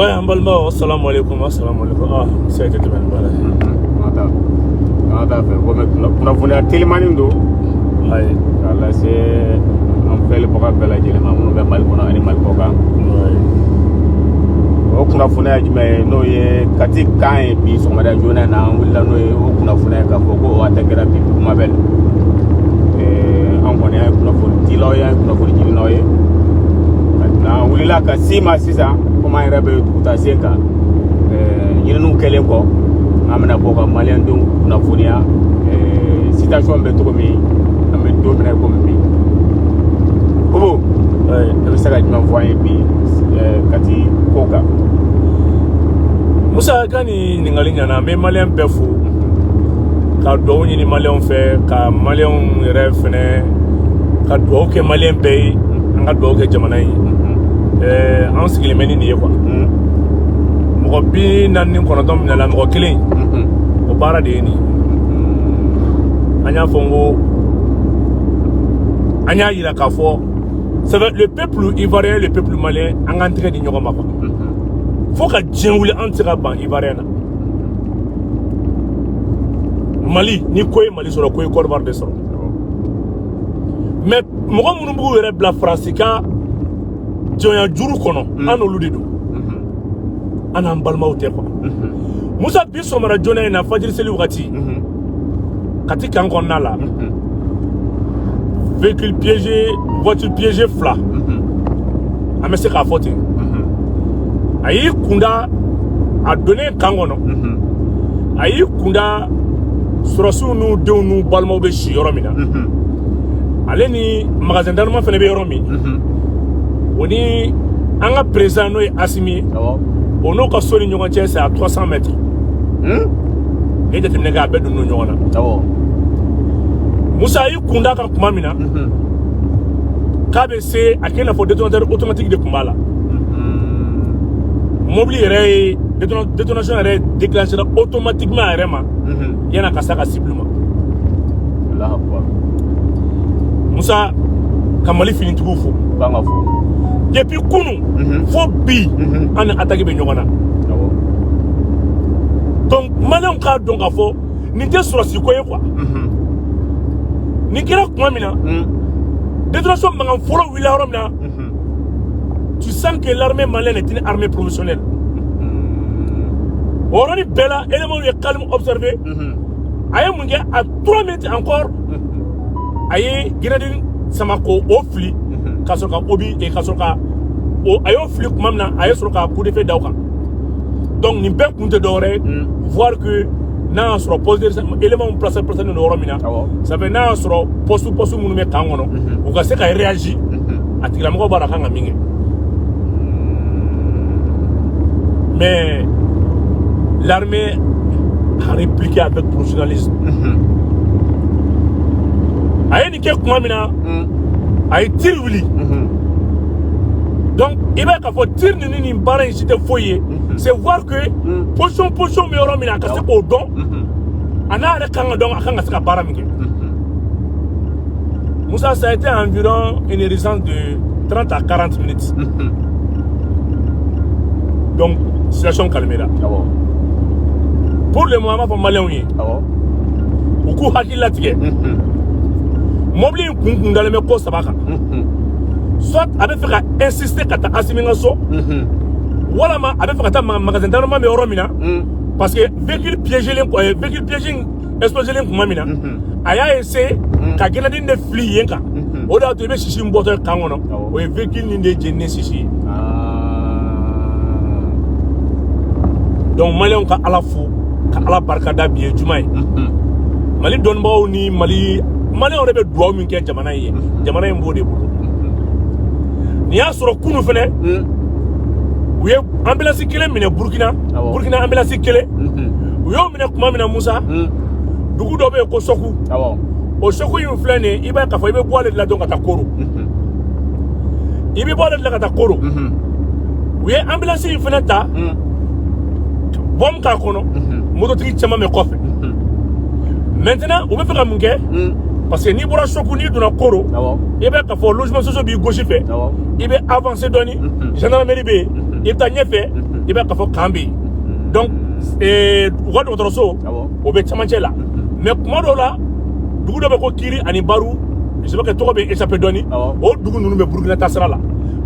Ouais, un balma, salam alaikum, salam alaikum. Ah, ça a été tout bien. Nada fait. On a voulu tellement de dos. Aïe. Allah c'est on fait le programme de la gélée, on va mal pour un animal programme. O kuna funa jumɛn n'o ye kati kan ye bi sɔgɔmada joona na an wulila n'o ye o kunnafoniya k'a fɔ ko a tɛgɛra bi kuma bɛɛ an kɔni an ye kunnafoni dilaw ye an ye kunnafoni ɲininaw ye an wulila ka si ma sisan komi an yɛrɛ bɛ duguta sen kan ɲininiw kɛlen kɔ an bɛna bɔ ka maliyɛndenw kunnafoniya situation bɛ cogo min an bɛ don minɛ komi bi Bobo e bɛ se ka jumɛn fɔ an ye bi kati ko kan. Musa ka nin ɲininkali ɲana n bɛ maliyɛn bɛɛ fo ka dugawu ɲini maliyɛnw fɛ ka maliyɛnw yɛrɛ fɛnɛ ka dugawu kɛ maliyɛn bɛɛ ye an ka dugawu kɛ jamana ye an sigilen bɛ ni nin ye quoi mɔgɔ 49 minɛla mɔgɔ kelen o baara de ye nin an y'a fɔ n ko an y'a yira k'a fɔ le peuple ivoirien le peuple malien an k'an tɛgɛ di ɲɔgɔn ma quoi faut ka diɲɛ wuli an tɛ se ka ban ivoirien na Mali ni ko ye Mali sɔrɔ ko ye Côte d'Ivoire de sɔrɔ mais mɔgɔ minnu b'u yɛrɛ bila Faransi ka jɔnya juru kɔnɔ an n'olu de don an n'an balimaw tɛ quoi Musa bi sɔgɔmada joona in na fajiri seli wagati kati kan kɔnɔna la véhicule piégé voiture piégée fila an bɛ se k'a fɔ ten a y'i kunda a donnen kan kɔnɔ a y'i kunda sɔrɔsiw n'u denw n'u balimaw bɛ si yɔrɔ min na ale ni magasin d'armement fɛnɛ bɛ yɔrɔ min o ni an ka président n'o ye Assimi ye o n'o ka so ni ɲɔgɔn cɛ c'est à 300 mètres e jateminɛ kɛ a bɛɛ donnen don ɲɔgɔn na Musa y'i kunda kan kuma min na k'a bɛ se a kɛ i n'a fɔ détonateur automatique de tun b'a la mobili yɛrɛ ye détonation yɛrɛ déclenché automatiquement a yɛrɛ ma yan'a ka se a ka cible ma Musa ka Mali finitigiw fo depuis kunu fo bi an ni attaque bɛ ɲɔgɔn na donc maliyɛnw k'a dɔn k'a fɔ nin tɛ sɔrɔsi ko ye quoi nin kɛra kuma min na détonation mankan fɔlɔ wulila yɔrɔ min na tu sens que l'armée malienne est une armée professionnelle o yɔrɔnin bɛɛ la éléments ye calme observé a ye mun kɛ à 3 minutes encore a ye grenadine sama ko o fili ka sɔrɔ ka obi ka sɔrɔ ka a y'o fili kuma min na a ye sɔrɔ ka coup de feu da o kan donc nin bɛɛ kun tɛ dɔwɛrɛ ye voir que n'a y'a sɔrɔ poste éléments placé nin yɔrɔ min na ça fait n'a y'a sɔrɔ poste minnu bɛ kan kɔnɔ u ka se ka réagir a tigilamɔgɔw b'a la kan ka min kɛ mais l'armée a répliqué avec professionnalisme a ye nin kɛ kuma min na a ye tir wuli donc i b'a k'a fɔ tir ni nin baara in si tɛ foyi ye c'est voir que position bɛ yɔrɔ min na a ka se k'o dɔn a n'a yɛrɛ kan ka dɔn a kan ka se ka baara min kɛ Musa ça a été environ une distance de 30 à 40 minutes donc situation calmera pour le moment b'a fɔ maliyɛnw ye u k'u hakili latigɛ mobili in kun dalen bɛ ko saba kan soit a bɛ fɛ ka insister ka taa Assimi ka so walama a bɛ fɛ ka taa magasin d'armement bɛ yɔrɔ min na parce que véhicule piégé explosé kuma min na a y'a essayer ka grenadine de fili yen kan o de y'a to i bɛ sisi min bɔtɔ kan kɔnɔ o ye véhicule nin de jeninen sisi ye donc maliyɛnw ka Ala fo ka Ala barikada bi ye juma ye Mali dɔnnibagaw ni maliyɛnw yɛrɛ bɛ dugawu min kɛ jamana in ye jamana in b'o de bolo nin y'a sɔrɔ kunu fɛnɛ u ye ambulance kelen minɛ Burkina ambulance kelen u y'o minɛ kuma min na Musa dugu dɔ bɛ yen ko Sɔku o Sɔku in filɛ nin ye i b'a k'a fɔ i bɛ bɔ ale de la dɔn ka taa Koro i bɛ bɔ ale de la ka taa Koro u ye ambulance in fɛnɛ ta bombe k'a kɔnɔ mototigi caman bɛ kɔfɛ maintenant u bɛ fɛ ka mun kɛ parce que n'i bɔra Sɔku n'i donna Koro i b'a k'a fɔ logement social b'i gosi fɛ i bɛ avancer dɔɔni gendarmerie bɛ yen i bɛ taa ɲɛfɛ i b'a ka fɔ kan bɛ yen donc u ka dɔgɔtɔrɔso o bɛ camancɛ la mais kuma dɔw la dugu dɔ bɛ ko Kiri ani Baru je sais pas que tɔgɔ bɛ échappé dɔɔni o dugu ninnu bɛ Burukina ta sira la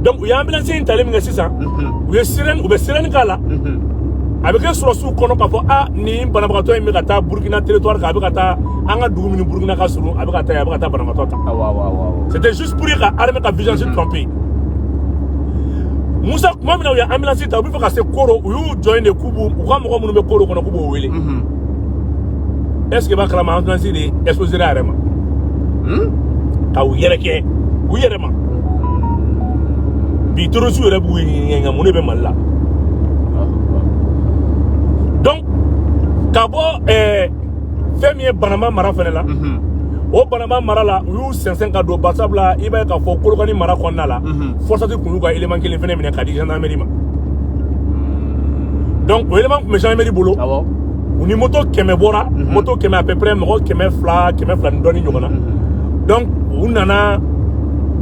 donc u ye ambulance in talen min kɛ sisan u bɛ sirɛni k'a la a bɛ kɛ sɔrɔsiw kɔnɔ k'a fɔ nin banabagatɔ in bɛ ka taa Burukina territoire kan a bɛ ka taa an ka dugu min Burukina ka surun a bɛ ka taa banabagatɔ ta c'était juste pour ka armée ka vigilance tromper Musa kuma min na u ye ambulance ta u bɛ fɛ ka se Koro u y'u jɔ de k'u ka mɔgɔ minnu bɛ Koro kɔnɔ k'u b'o wele est ce que b'a kalama ambulance de exposé a yɛrɛ ma ka u yɛrɛkɛ u yɛrɛ ma bi terroriste yɛrɛ b'u ɲininka mun de bɛ Mali la donc ka bɔ fɛn min ye Banama mara fɛnɛ la o Banama mara la u y'u sɛnsɛn ka don barisabula i b'a ye k'a fɔ Kolokani mara kɔnɔna la forçati kun y'u ka élément kelen fɛnɛ minɛ k'a di gendarmerie ma donc o élément kun bɛ gendarmerie bolo u ni moto 100 bɔra moto 100 à peu près mɔgɔ 200 ni dɔɔni ɲɔgɔn na donc u nana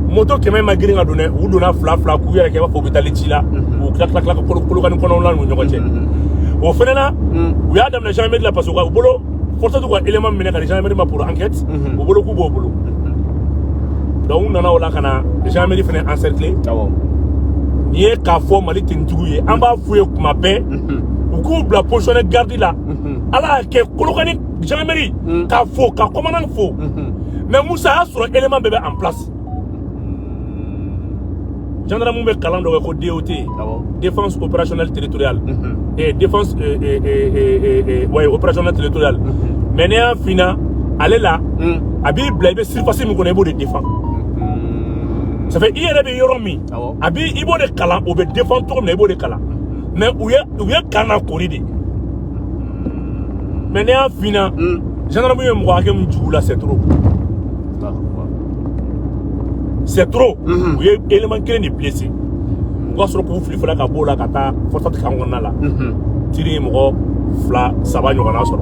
moto 100 ma girin ka don dɛ u donna 2 k'u yɛrɛ kɛ i b'a fɔ u bɛ taa ci la u tila ka Kolokani kɔnɔnaw la ni ɲɔgɔn cɛ o fɛnɛ na u y'a daminɛ gendarmerie la parce que u bolo forçati ka élément minɛ ka di gendarmerie ma pour enquête u bolo k'u b'o bolo donc u nana o la ka na gendarmerie fɛnɛ encercler n'i ye k'a fɔ Mali tenitigiw ye an b'a f'u ye kuma bɛɛ u k'u bila positionné garde la ala y'a kɛ Kolokani gendarmerie k'a fo ka commandant fo mais Musa y'a sɔrɔ élément bɛɛ bɛ en place gendarme bɛ kalan dɔ kɛ ko DOT défense opérationnelle territoriale et défense opérationnelle territoriale mais ne y'a fina ale la a b'i bila i bɛ surface min kɔnɔ i b'o de défend ça fait i yɛrɛ bɛ yɔrɔ min a b'i i b'o de kalan o bɛ défend cogo min na i b'o de kalan mais u ye kan na kori de mais ne y'a fina gendarme ye mɔgɔ hakɛ min jugu la c'est trop c'est trop u ye élément kelen de blessé u ka sɔrɔ k'u fili fana ka b'o la ka taa forçati kan kɔnɔna la tiri ye mɔgɔ 2-3 ɲɔgɔnna sɔrɔ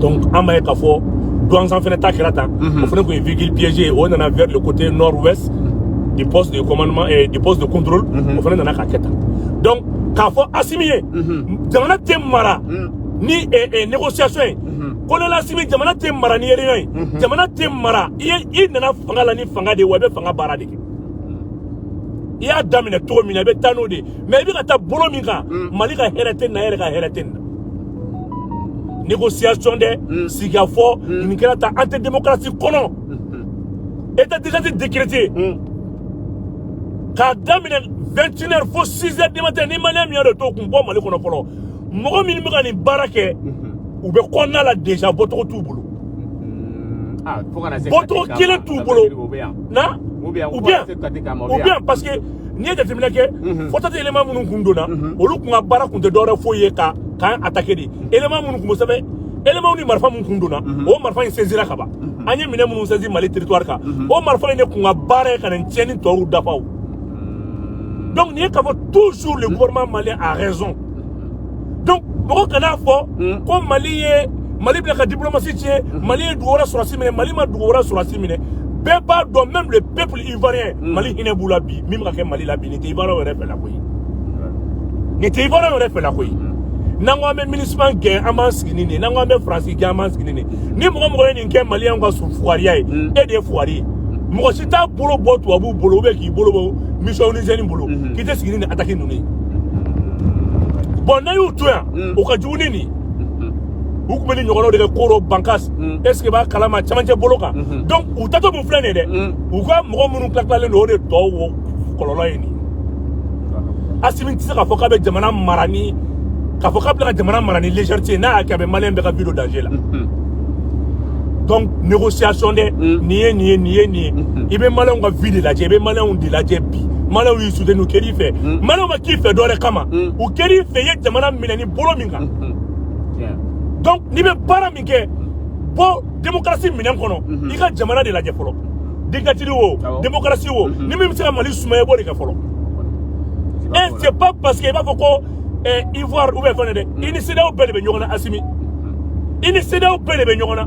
donc an b'a ye k'a fɔ douanzan fana ta kɛra tan o fana tun ye véhicule piégé o nana vers le côté nord-ouest du poste de commandement et du poste de contrôle o fana nana k'a kɛ tan donc k'a fɔ Assimi ye jamana tɛ mara ni négociation ye Colonel Assimi jamana tɛ mara ni réunion ye jamana tɛ mara i nana fanga la ni fanga de ye wa i bɛ fanga baara de kɛ i y'a daminɛ cogo min na i bɛ taa n'o de ye mais i bɛ ka taa bolo min kan Mali ka hɛrɛ tɛ nin na e yɛrɛ ka hɛrɛ tɛ nin na négociation dɛ sigikafɔ nin kɛra tan an tɛ démocratie kɔnɔ état d'urgence décrété k'a daminɛ 21h fo 6h du matin ni malien min y'a dɔn t'o kun bɔ Mali kɔnɔ fɔlɔ mɔgɔ minnu bɛ ka nin baara kɛ u bɛ kɔnɔna la déjà bɔcogo t'u bolo bɔcogo kelen t'u bolo na ou bien parce que n'i ye jateminɛ kɛ forçati élément minnu kun donna olu kun ka baara kun tɛ dɔwɛrɛ foyi ye k'an attaquer de élément minnu kun bɛ sɛbɛn élément ni marifa minnu kun donna o marifa in saisira ka ban an ye minɛ minnu saisi Mali territoire kan o marifa in de kun ka baara ye ka nin tiɲɛni tɔw dafa o donc n'i ye k'a fɔ toujours le gouvernement malien a raison donc mɔgɔ kana fɔ ko Mali bila ka diplomatie tiɲɛ Mali ye dugu wɛrɛ sɔrɔsi minɛ Mali ma dugu wɛrɛ sɔrɔsi minɛ bɛɛ b'a dɔn même le peuple ivoirien Mali hinɛ b'u la bi min bɛ ka kɛ Mali la bi nin tɛ ivoirien yɛrɛ fɛ la koyi nin tɛ ivoirien yɛrɛ fɛ la koyi n'an ko an bɛ MINUSMA gɛn an b'an sigi ni nin ye n'an ko an bɛ Faransi gɛn an b'an sigi ni nin ye ni mɔgɔ ye nin kɛ maliyɛnw ka fugariya ye e de ye fugari ye mɔgɔ si t'a bolo bɔ tubabuw bolo ou bien k'i bolo bɔ mission Nigérienne bolo k'i tɛ sigi ni nin attaque ninnu ye bon n'a y'u to yan o ka jugu ni nin u tun bɛ ni ɲɔgɔnnaw de kɛ Koro Bankas est ce que b'a kalama camancɛ bolo kan donc u tatɔ mun filɛ nin ye dɛ u ka mɔgɔ minnu tilatilalen don o de tɔ wo kɔlɔlɔ ye nin Assimi tɛ se k'a fɔ k'a bɛ jamana mara ni k'a fɔ k'a bɛ ka jamana mara ni légèreté n'a y'a kɛ a bɛ maliyɛn bɛɛ ka vie don danger la donc négociation dɛ nin ye i bɛ maliyɛnw ka vie de lajɛ i bɛ maliyɛnw de lajɛ bi maliyɛnw y'i soutenu u kɛr'i fɛ maliyɛnw ma k'i fɛ dɔ wɛrɛ kama u kɛr'i fɛ i ye jamana minɛ ni bolo min kan donc n'i bɛ baara min kɛ bɔ démocratie minɛn kɔnɔ i ka jamana de lajɛ fɔlɔ dictature wo démocratie wo ni min bɛ se ka Mali sumaya i b'o de kɛ fɔlɔ et c'est pas parce que i b'a fɔ ko Ivoire ou bien fɛn dɛ i ni CEDEAO bɛɛ de bɛ ɲɔgɔn na Assimi i ni CEDEAO bɛɛ de bɛ ɲɔgɔn na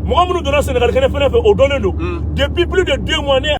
mɔgɔ minnu donna Sénégal kɛnɛ fɛnɛ fɛ o dɔnnen don depuis plus de 2 mois